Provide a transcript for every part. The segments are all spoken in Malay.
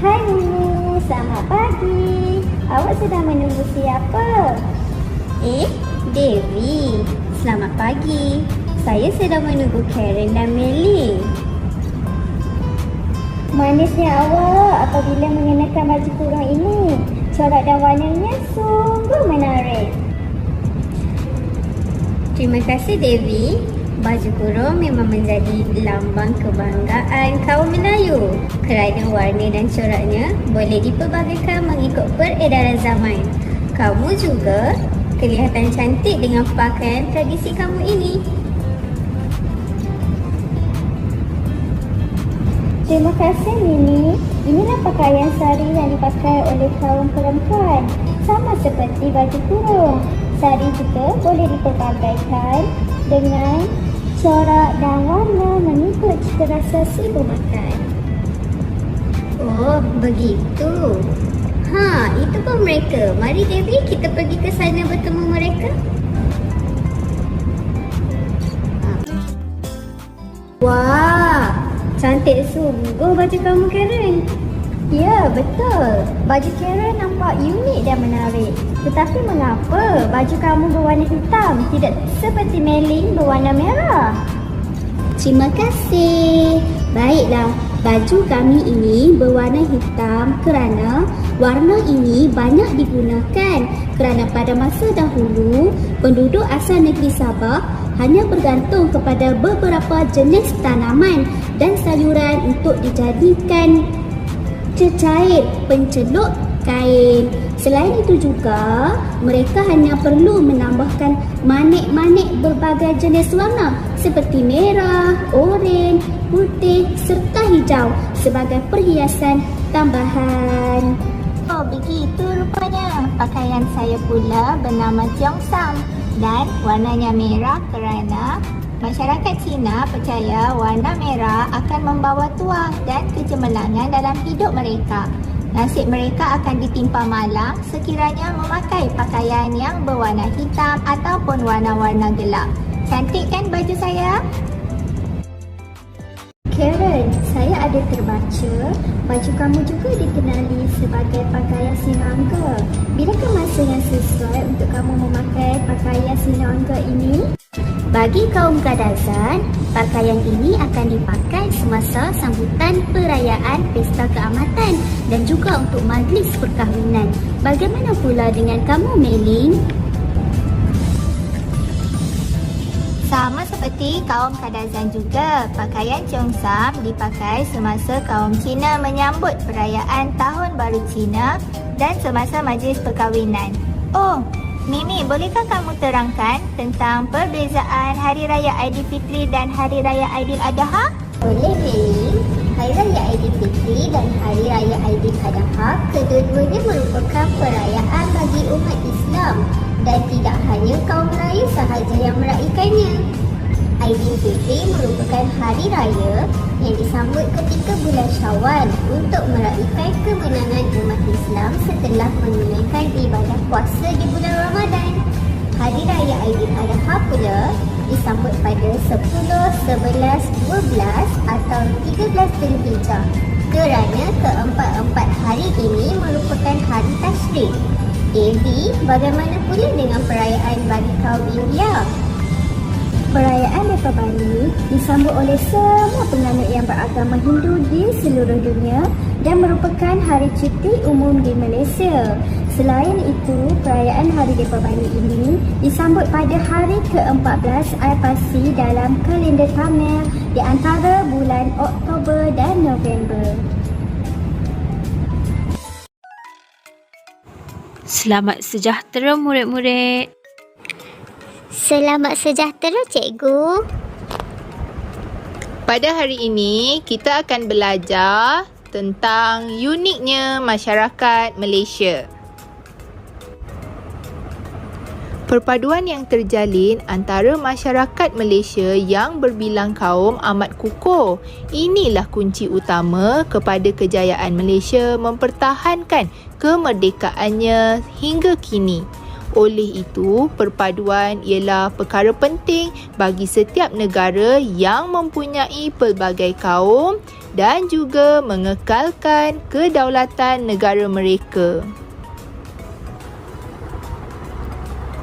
Hai Nini, selamat pagi. Awak sedang menunggu siapa? Dewi, selamat pagi. Saya sedang menunggu Karen dan Melly. Manisnya awak apabila mengenakan baju kurung ini. Corak dan warnanya sungguh menarik. Terima kasih Dewi. Baju kurung memang menjadi lambang kebanggaan kaum Melayu kerana warna dan coraknya boleh dipelbagaikan mengikut peredaran zaman. Kamu juga kelihatan cantik dengan pakaian tradisi kamu ini. Terima kasih Nini. Inilah pakaian sari yang dipakai oleh kaum perempuan. Sama seperti baju kurung. Sari juga boleh dipelbagaikan dengan corak dan warna mengikut citarasa si pemakai. Oh, begitu. Itu pun mereka. Mari Dewi, kita pergi ke sana bertemu mereka. Wah, cantik sungguh baju kamu Karen. Ya, betul. Baju Karen nampak unik dan menarik. Tetapi mengapa baju kamu berwarna hitam, tidak seperti Melly berwarna merah? Terima kasih. Baiklah, baju kami ini berwarna hitam kerana warna ini banyak digunakan kerana pada masa dahulu penduduk asal negeri Sabah hanya bergantung kepada beberapa jenis tanaman dan sayuran untuk dijadikan cecair pencelup kain. Selain itu juga, mereka hanya perlu menambahkan manik-manik berbagai jenis warna seperti merah, oranye, putih serta hijau sebagai perhiasan tambahan. Oh, begitu rupanya. Pakaian saya pula bernama Cheongsam dan warnanya merah kerana masyarakat Cina percaya warna merah akan membawa tuah dan kecemerlangan dalam hidup mereka. Nasib mereka akan ditimpa malang sekiranya memakai pakaian yang berwarna hitam ataupun warna-warna gelap. Cantik kan baju saya? Karen, saya ada terbaca baju kamu juga dikenali sebagai pakaian sinangga. Bilakah masa yang sesuai untuk kamu memakai pakaian sinangga ini? Bagi kaum Kadazan, pakaian ini akan dipakai semasa sambutan perayaan pesta keamatan dan juga untuk majlis perkahwinan. Bagaimana pula dengan kamu, Melly? Sama seperti kaum Kadazan juga, pakaian Cheongsam dipakai semasa kaum Cina menyambut perayaan Tahun Baru Cina dan semasa majlis perkahwinan. Oh, Mimi, bolehkah kamu terangkan tentang perbezaan Hari Raya Aidilfitri dan Hari Raya Aidiladha? Boleh, Melly. Hari Raya Aidilfitri dan Hari Raya Aidiladha kedua-duanya merupakan perayaan bagi umat Islam dan tidak hanya kaum Melayu sahaja yang meraihkannya. Aidilfitri merupakan hari raya yang disambut ketika bulan Syawal untuk meraihkan kemenangan umat Islam setelah menunaikan ibadah puasa di bulan Ramadan. Hari Raya Aidiladha pula disambut pada 10, 11, 12 atau 13 Zulhijjah kerana keempat-empat hari ini merupakan hari tasyrik. Devi, bagaimana pula dengan perayaan bagi kaum India? Perayaan Deepavali disambut oleh semua penganut yang beragama Hindu di seluruh dunia dan merupakan hari cuti umum di Malaysia. Selain itu, perayaan Hari Depa Bani ini disambut pada hari ke-14 Aipasi dalam kalender Tamil di antara bulan Oktober dan November. Selamat sejahtera murid-murid. Selamat sejahtera, cikgu. Pada hari ini, kita akan belajar tentang uniknya masyarakat Malaysia. Perpaduan yang terjalin antara masyarakat Malaysia yang berbilang kaum amat kukuh. Inilah kunci utama kepada kejayaan Malaysia mempertahankan kemerdekaannya hingga kini. Oleh itu, perpaduan ialah perkara penting bagi setiap negara yang mempunyai pelbagai kaum dan juga mengekalkan kedaulatan negara mereka.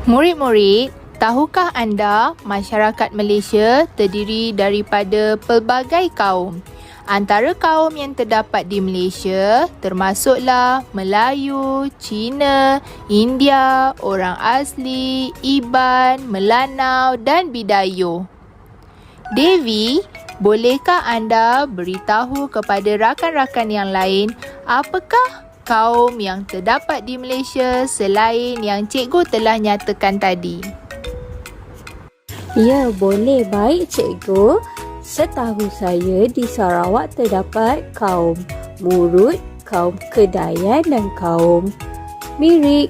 Murid-murid, tahukah anda masyarakat Malaysia terdiri daripada pelbagai kaum? Antara kaum yang terdapat di Malaysia termasuklah Melayu, Cina, India, orang asli, Iban, Melanau dan Bidayuh. Devi, bolehkah anda beritahu kepada rakan-rakan yang lain apakah kaum yang terdapat di Malaysia selain yang cikgu telah nyatakan tadi? Ya, boleh. Baik, cikgu. Setahu saya di Sarawak terdapat kaum Murut, kaum Kedayan dan kaum Mirik.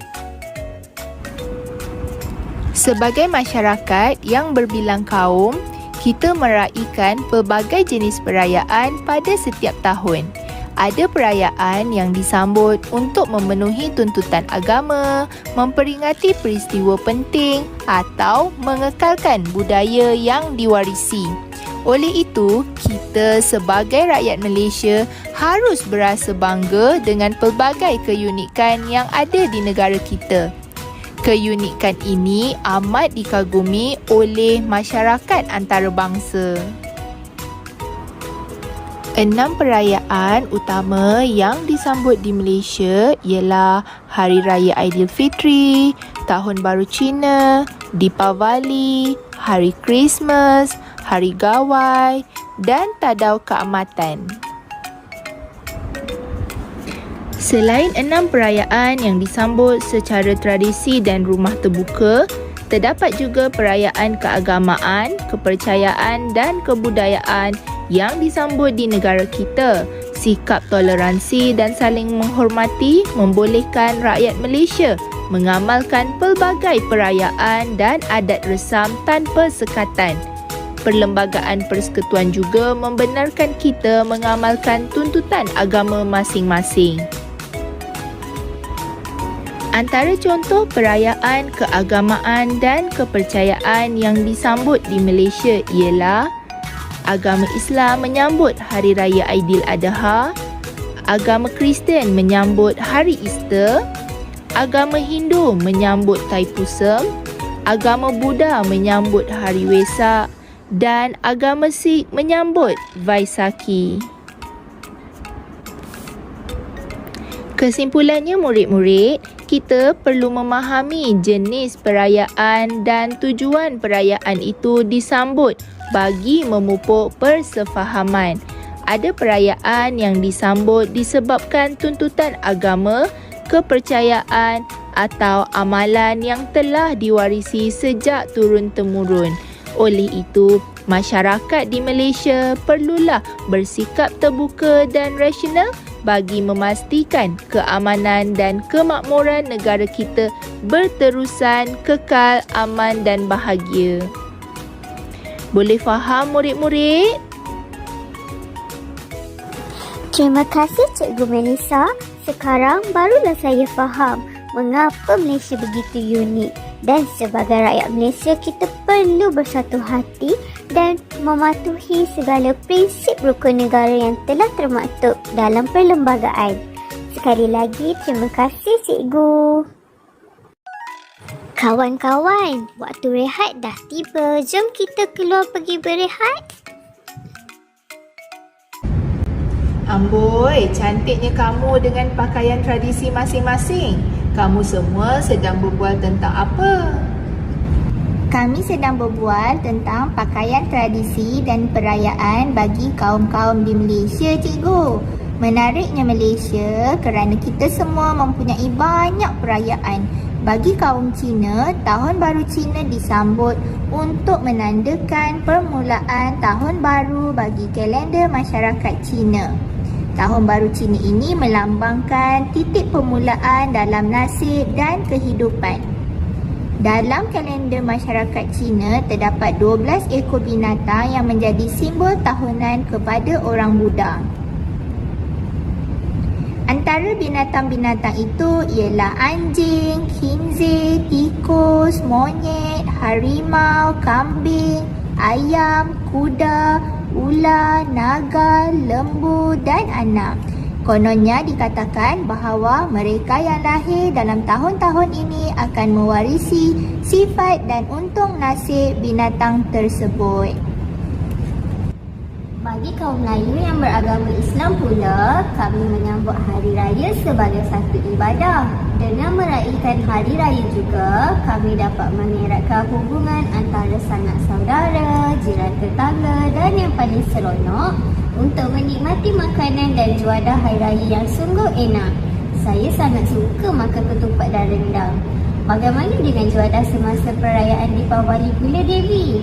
Sebagai masyarakat yang berbilang kaum, kita meraihkan pelbagai jenis perayaan pada setiap tahun. Ada perayaan yang disambut untuk memenuhi tuntutan agama, memperingati peristiwa penting atau mengekalkan budaya yang diwarisi. Oleh itu, kita sebagai rakyat Malaysia harus berasa bangga dengan pelbagai keunikan yang ada di negara kita. Keunikan ini amat dikagumi oleh masyarakat antarabangsa. 6 perayaan utama yang disambut di Malaysia ialah Hari Raya Aidilfitri, Tahun Baru Cina, Deepavali, Hari Christmas, Hari Gawai dan Tadau Keamatan. Selain 6 perayaan yang disambut secara tradisi dan rumah terbuka, terdapat juga perayaan keagamaan, kepercayaan dan kebudayaan yang disambut di negara kita. Sikap toleransi dan saling menghormati membolehkan rakyat Malaysia mengamalkan pelbagai perayaan dan adat resam tanpa sekatan. Perlembagaan Persekutuan juga membenarkan kita mengamalkan tuntutan agama masing-masing. Antara contoh perayaan keagamaan dan kepercayaan yang disambut di Malaysia ialah agama Islam menyambut Hari Raya Aidiladha, agama Kristian menyambut Hari Easter, agama Hindu menyambut Thaipusam, agama Buddha menyambut Hari Wesak dan agama Sikh menyambut Vaisakhi. Kesimpulannya murid-murid, kita perlu memahami jenis perayaan dan tujuan perayaan itu disambut bagi memupuk persefahaman. Ada perayaan yang disambut disebabkan tuntutan agama, kepercayaan atau amalan yang telah diwarisi sejak turun-temurun. Oleh itu, masyarakat di Malaysia perlulah bersikap terbuka dan rasional bagi memastikan keamanan dan kemakmuran negara kita berterusan, kekal, aman dan bahagia. Boleh faham murid-murid? Terima kasih Cikgu Melissa. Sekarang barulah saya faham mengapa Malaysia begitu unik. Dan sebagai rakyat Malaysia, kita perlu bersatu hati dan mematuhi segala prinsip rukun negara yang telah termaktub dalam perlembagaan. Sekali lagi, terima kasih Cikgu. Kawan-kawan, waktu rehat dah tiba. Jom kita keluar pergi berehat. Amboi, cantiknya kamu dengan pakaian tradisi masing-masing. Kamu semua sedang berbual tentang apa? Kami sedang berbual tentang pakaian tradisi dan perayaan bagi kaum-kaum di Malaysia, cikgu. Menariknya Malaysia kerana kita semua mempunyai banyak perayaan. Bagi kaum Cina, Tahun Baru Cina disambut untuk menandakan permulaan Tahun Baru bagi kalender masyarakat Cina. Tahun Baru Cina ini melambangkan titik permulaan dalam nasib dan kehidupan. Dalam kalender masyarakat Cina, terdapat 12 ekor binatang yang menjadi simbol tahunan kepada orang Buddha. Antara binatang-binatang itu ialah anjing, khinzir, tikus, monyet, harimau, kambing, ayam, kuda, ular, naga, lembu dan anak. Kononnya dikatakan bahawa mereka yang lahir dalam tahun-tahun ini akan mewarisi sifat dan untung nasib binatang tersebut. Bagi kaum Melayu yang beragama Islam pula, kami menyambut Hari Raya sebagai satu ibadah. Dengan meraihkan Hari Raya juga, kami dapat mengeratkan hubungan antara sanak saudara, jiran tetangga dan yang paling seronok untuk menikmati makanan dan juadah Hari Raya yang sungguh enak. Saya sangat suka makan ketupat dan rendang. Bagaimana dengan juadah semasa perayaan Deepawali pula, Devi?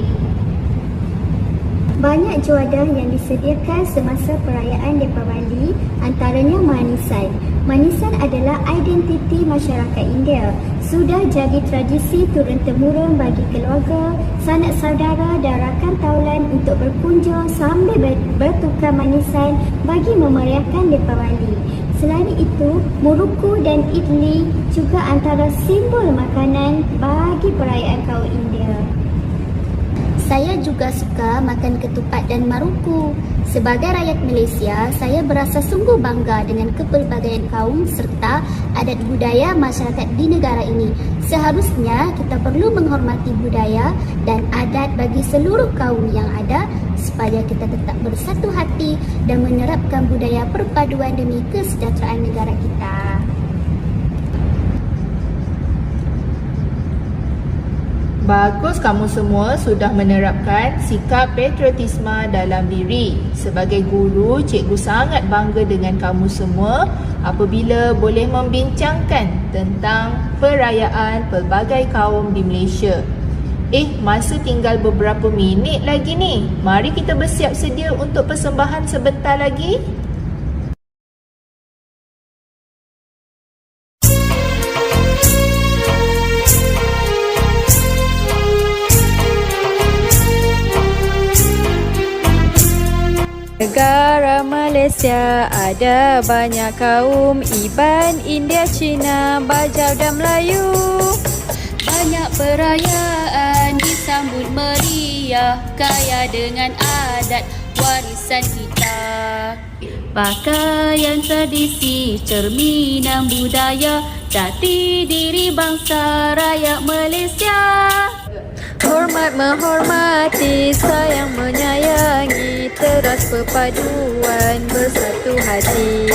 Banyak juadah yang disediakan semasa perayaan Deepawali, antaranya manisan. Manisan adalah identiti masyarakat India. Sudah jadi tradisi turun-temurun bagi keluarga, sanak saudara dan rakan taulan untuk berkunjung sambil bertukar manisan bagi memeriahkan Deepawali. Selain itu, muruku dan idli juga antara simbol makanan bagi perayaan kaum India. Saya juga suka makan ketupat dan maruku. Sebagai rakyat Malaysia, saya berasa sungguh bangga dengan kepelbagaian kaum serta adat budaya masyarakat di negara ini. Seharusnya kita perlu menghormati budaya dan adat bagi seluruh kaum yang ada supaya kita tetap bersatu hati dan menerapkan budaya perpaduan demi kesejahteraan negara kita. Bagus kamu semua sudah menerapkan sikap patriotisme dalam diri. Sebagai guru, cikgu sangat bangga dengan kamu semua apabila boleh membincangkan tentang perayaan pelbagai kaum di Malaysia. Masa tinggal beberapa minit lagi ni. Mari kita bersiap sedia untuk persembahan sebentar lagi. Negara Malaysia ada banyak kaum, Iban, India, Cina, Bajau dan Melayu. Banyak perayaan disambut meriah, kaya dengan adat warisan kita. Pakaian tradisi cerminan budaya, jati diri bangsa rakyat Malaysia. Hormat menghormati, sayang menyayangi, teras perpaduan bersatu hati.